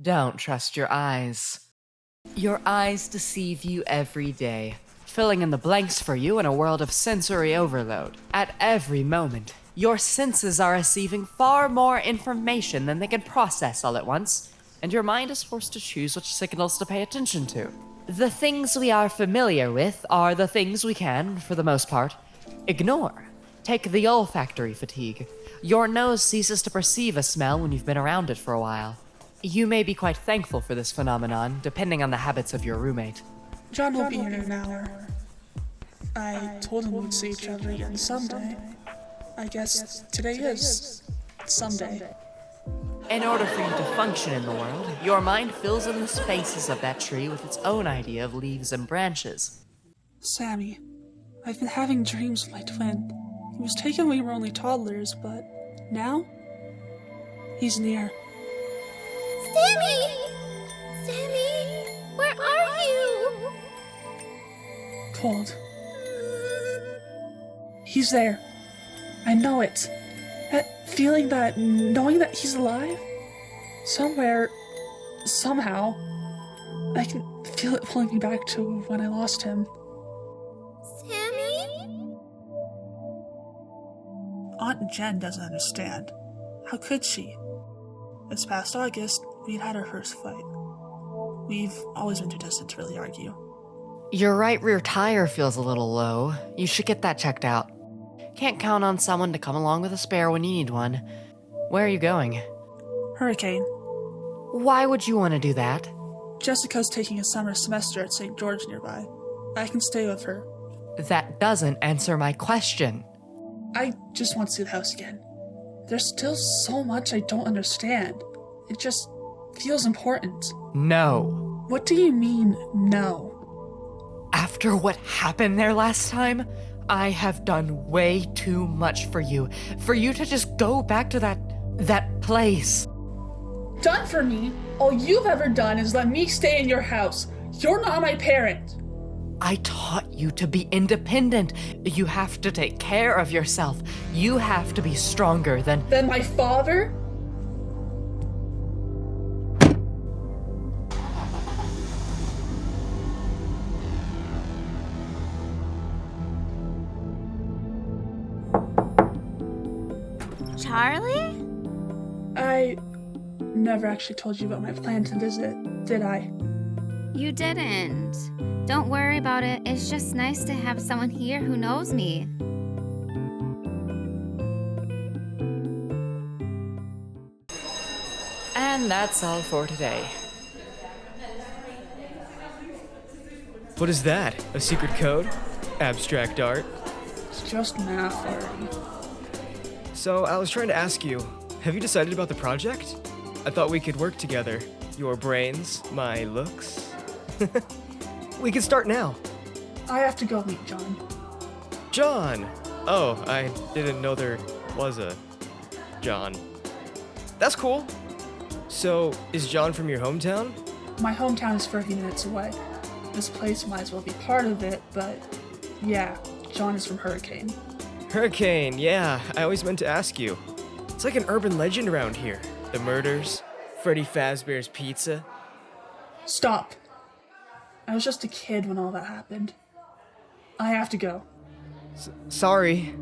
Don't trust your eyes. Your eyes deceive you every day, filling in the blanks for you in a world of sensory overload. At every moment, your senses are receiving far more information than they can process all at once, and your mind is forced to choose which signals to pay attention to. The things we are familiar with are the things we can, for the most part, ignore. Take the olfactory fatigue. Your nose ceases to perceive a smell when you've been around it for a while. You may be quite thankful for this phenomenon, depending on the habits of your roommate. John will be here in an hour. I told him we'd see each other again someday. I guess today is someday. In order for you to function in the world, your mind fills in the spaces of that tree with its own idea of leaves and branches. Sammy, I've been having dreams of my twin. He was taken when we were only toddlers, but now he's near. Sammy! Sammy! Where are you? Cold. He's there. I know it. That feeling, that knowing that he's alive? Somewhere, somehow, I can feel it pulling me back to when I lost him. Sammy? Aunt Jen doesn't understand. How could she? This past August, we'd had our first fight. We've always been too distant to really argue. Your right rear tire feels a little low. You should get that checked out. Can't count on someone to come along with a spare when you need one. Where are you going? Hurricane. Why would you want to do that? Jessica's taking a summer semester at St. George nearby. I can stay with her. That doesn't answer my question. I just want to see the house again. There's still so much I don't understand. It just feels important. No. What do you mean, no? After what happened there last time, I have done way too much for you. For you to just go back to that place. Done for me? All you've ever done is let me stay in your house. You're not my parent. I taught you to be independent. You have to take care of yourself. You have to be stronger than my father? Charlie? I never actually told you about my plan to visit, did I? You didn't. Don't worry about it. It's just nice to have someone here who knows me. And that's all for today. What is that? A secret code? Abstract art? It's just math, Arty. So, I was trying to ask you, have you decided about the project? I thought we could work together. Your brains, my looks. We can start now. I have to go meet John. John! Oh, I didn't know there was a John. That's cool. So, is John from your hometown? My hometown is 30 minutes away. This place might as well be part of it, but yeah, John is from Hurricane. Hurricane, yeah, I always meant to ask you. It's like an urban legend around here. The murders, Freddy Fazbear's Pizza. Stop. I was just a kid when all that happened. I have to go. Sorry.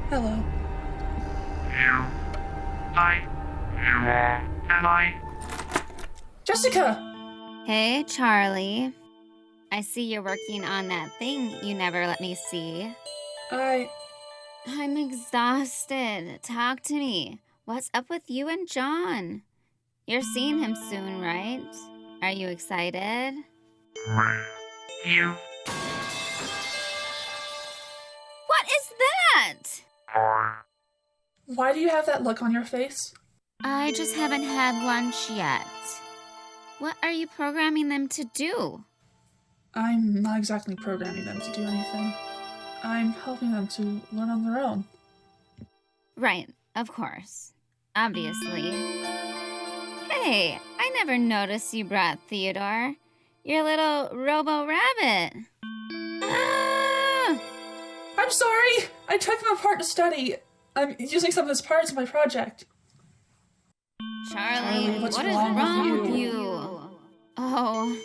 Hello. Am I? Jessica! Hey, Charlie. I see you're working on that thing you never let me see. I'm exhausted. Talk to me. What's up with you and John? You're seeing him soon, right? Are you excited? You What is that? are. Why do you have that look on your face? I just haven't had lunch yet. What are you programming them to do? I'm not exactly programming them to do anything. I'm helping them to learn on their own. Right, of course. Obviously. Hey, I never noticed you brought Theodore. Your little robo-rabbit. Ah! I'm sorry! I took him apart to study. I'm using some of his parts in my project. Charlie, what's what is wrong wrong with with you? you? Oh,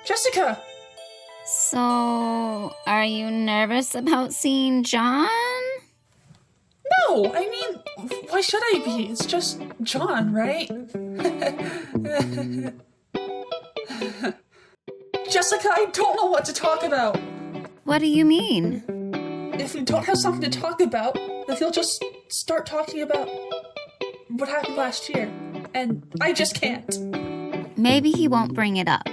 Jessica! so are you nervous about seeing John? No! I mean, why should I be? It's just John, right? Jessica, I don't know what to talk about. What do you mean? If we don't have something to talk about, then he'll just start talking about what happened last year. And I just can't. Maybe he won't bring it up.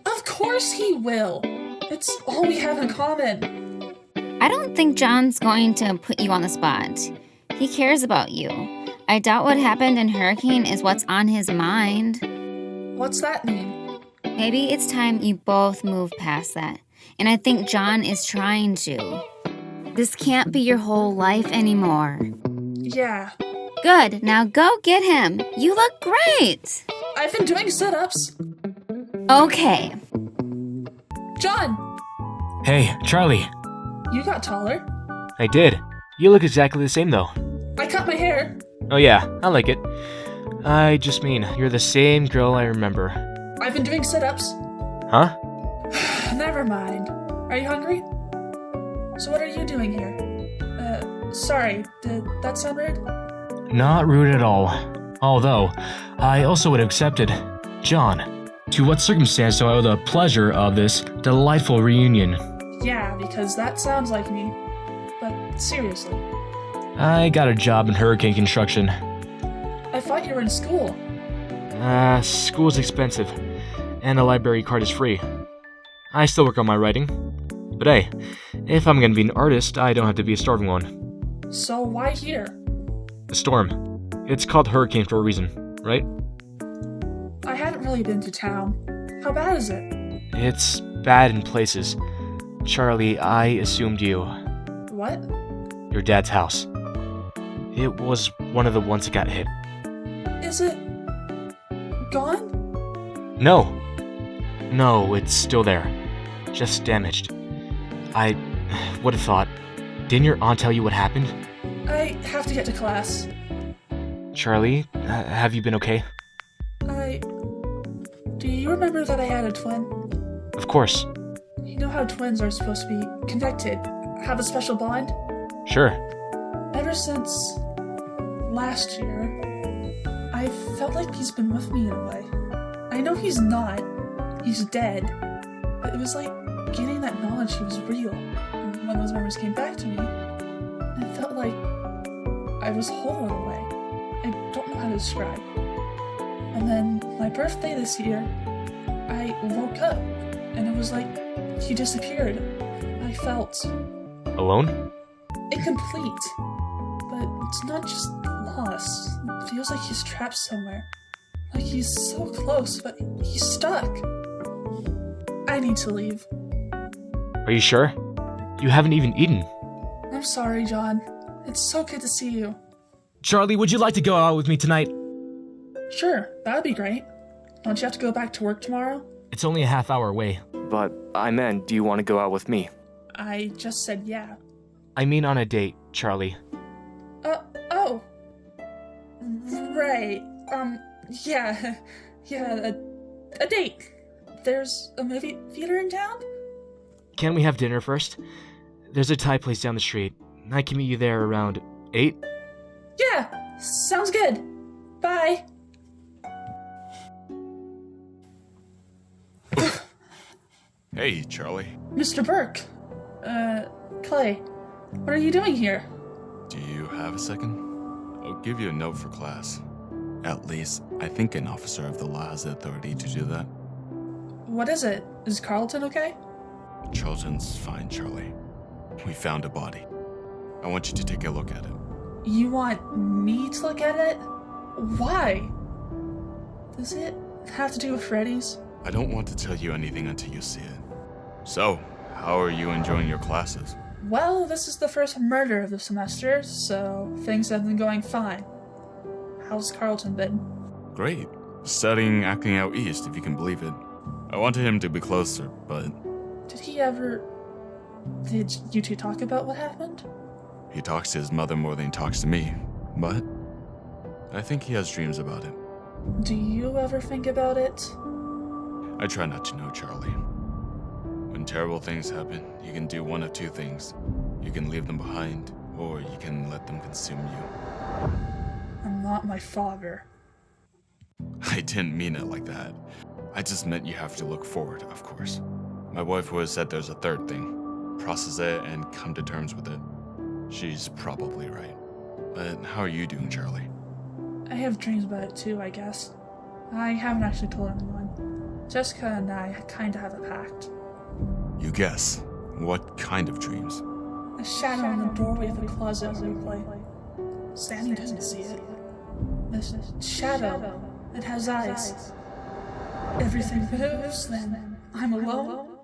Of course he will. It's all we have in common. I don't think John's going to put you on the spot. He cares about you. I doubt what happened in Hurricane is what's on his mind. What's that mean? Maybe it's time you both move past that. And I think John is trying to. This can't be your whole life anymore. Yeah. Good, now go get him. You look great. I've been doing sit-ups. Okay. John! Hey, Charlie. You got taller. I did. You look exactly the same, though. I cut my hair. Oh yeah, I like it. I just mean, you're the same girl I remember. I've been doing sit-ups. Huh? Never mind. Are you hungry? So what are you doing here? Sorry, did that sound rude? Not rude at all. Although, I also would have accepted. John, to what circumstance do I owe the pleasure of this delightful reunion? Yeah, because that sounds like me. But seriously, I got a job in hurricane construction. I thought you were in school. School's expensive, and the library card is free. I still work on my writing. But hey, if I'm gonna be an artist, I don't have to be a starving one. So why here? A storm. It's called hurricane for a reason, right? I hadn't really been to town. How bad is it? It's bad in places. Charlie, I assumed you. What? Your dad's house. It was one of the ones that got hit. Is it gone? No. No, it's still there. Just damaged. I would have thought. Didn't your aunt tell you what happened? I have to get to class. Charlie, have you been okay? Do you remember that I had a twin? Of course. You know how twins are supposed to be connected, have a special bond? Sure. Ever since last year, I felt like he's been with me in a way. I know he's not. He's dead. But it was like getting that knowledge he was real. And when those memories came back to me, it felt like I was whole in a way. I don't know how to describe. And then my birthday this year, I woke up and it was like he disappeared. I felt Alone? incomplete. But it's not just lost. It feels like he's trapped somewhere. Like he's so close, but he's stuck. I need to leave. Are you sure? You haven't even eaten. I'm sorry, John. It's so good to see you. Charlie, would you like to go out with me tonight? Sure, that'd be great. Don't you have to go back to work tomorrow? It's only a half hour away. But I meant, do you want to go out with me? I just said yeah. I mean on a date, Charlie. Oh. Right. Yeah. Yeah, a date. There's a movie theater in town? Can't we have dinner first? There's a Thai place down the street. I can meet you there around 8? Yeah, sounds good. Bye. Hey, Charlie. Mr. Burke. Clay. What are you doing here? Do you have a second? I'll give you a note for class. At least, I think an officer of the law has the authority to do that. What is it? Is Carlton okay? Charlton's fine, Charlie. We found a body. I want you to take a look at it. You want me to look at it? Why? Does it have to do with Freddy's? I don't want to tell you anything until you see it. So, how are you enjoying your classes? Well, this is the first murder of the semester, so things have been going fine. How's Carlton been? Great. Studying acting out east, if you can believe it. I wanted him to be closer, but Did you two talk about what happened? he talks to his mother more than he talks to me. But I think he has dreams about it. Do you ever think about it? I try not to know, Charlie. When terrible things happen, you can do one of two things. You can leave them behind, or you can let them consume you. I'm not my father. I didn't mean it like that. I just meant you have to look forward, of course. My wife would have said there's a third thing. Process it and come to terms with it. She's probably right. But how are you doing, Charlie? I have dreams about it too, I guess. I haven't actually told anyone. Jessica and I kinda have a pact. You guess. What kind of dreams? A shadow in the doorway of the closet where we play. Sammy doesn't see it. This shadow, it has eyes. Everything moves, then I'm alone.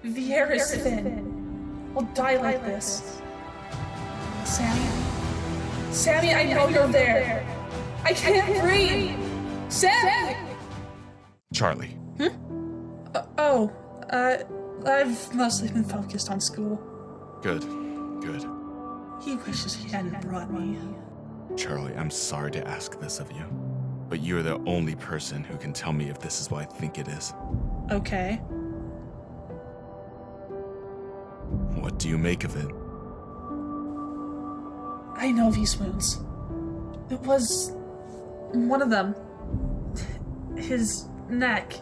The air is thin. I'll die like this. Sammy, I know you're there. I can't breathe. Sammy! Charlie. I've mostly been focused on school. Good. He wishes he hadn't brought me. Charlie, I'm sorry to ask this of you, but you're the only person who can tell me if this is what I think it is. Okay. What do you make of it? I know these wounds. It was one of them. His neck.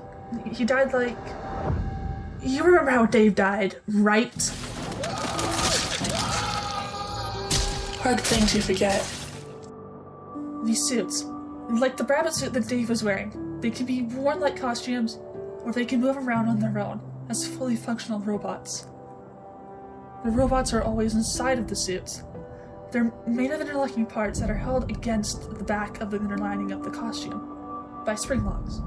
He died like... You remember how Dave died, right? Hard things you forget. These suits, like the rabbit suit that Dave was wearing, they can be worn like costumes, or they can move around on their own as fully functional robots. The robots are always inside of the suits. They're made of interlocking parts that are held against the back of the inner lining of the costume by spring locks.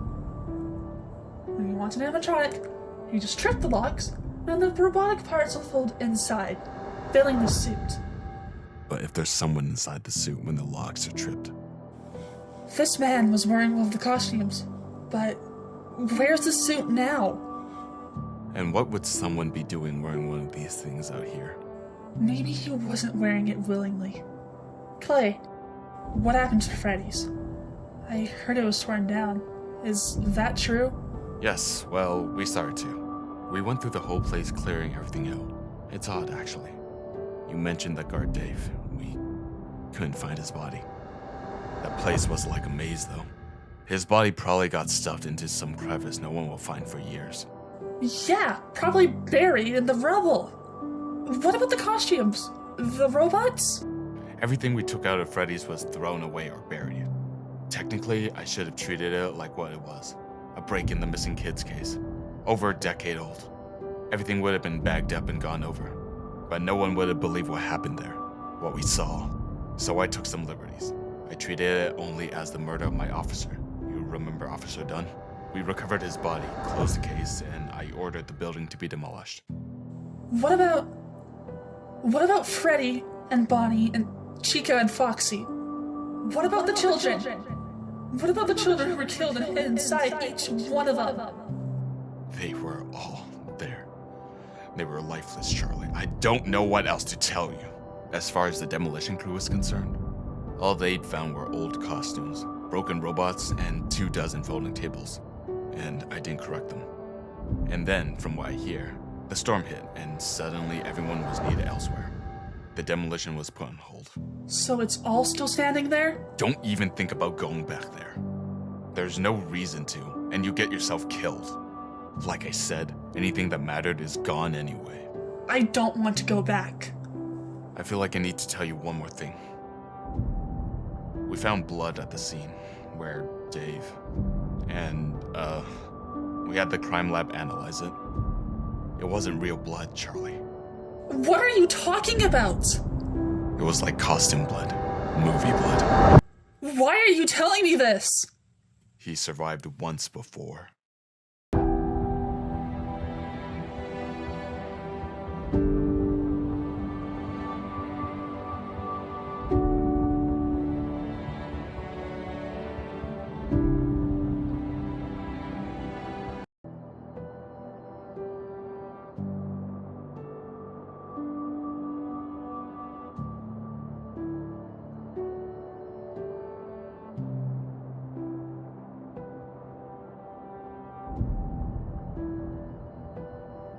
When you want an animatronic, you just trip the locks, and the robotic parts will fold inside, filling the suit. But if there's someone inside the suit when the locks are tripped? This man was wearing one of the costumes, but where's the suit now? And what would someone be doing wearing one of these things out here? Maybe he wasn't wearing it willingly. Clay, what happened to Freddy's? I heard it was torn down. Is that true? Yes, well, we started to. We went through the whole place clearing everything out. It's odd, actually. You mentioned that guard Dave. We couldn't find his body. That place was like a maze, though. His body probably got stuffed into some crevice no one will find for years. Yeah, probably buried in the rubble. What about the costumes? The robots? Everything we took out of Freddy's was thrown away or buried. Technically, I should have treated it like what it was. A break in the missing kids case. Over a decade old. Everything would have been bagged up and gone over. But no one would have believed what happened there. What we saw. So I took some liberties. I treated it only as the murder of my officer. You remember Officer Dunn? We recovered his body, closed the case, and I ordered the building to be demolished. What about Freddy and Bonnie and Chica and Foxy? What about the children? What about the children who were killed and hid inside each one of them? They were all there. They were lifeless, Charlie. I don't know what else to tell you. As far as the demolition crew was concerned, all they'd found were old costumes, broken robots, and 24 folding tables. And I didn't correct them. And then, from what I hear, the storm hit, and suddenly everyone was needed elsewhere. The demolition was put on hold. So it's all still standing there? Don't even think about going back there. There's no reason to, and you get yourself killed. Like I said, anything that mattered is gone anyway. I don't want to go back. I feel like I need to tell you one more thing. We found blood at the scene, where Dave, and, we had the crime lab analyze it. It wasn't real blood, Charlie. What are you talking about? It was like costume blood, movie blood. Why are you telling me this? He survived once before.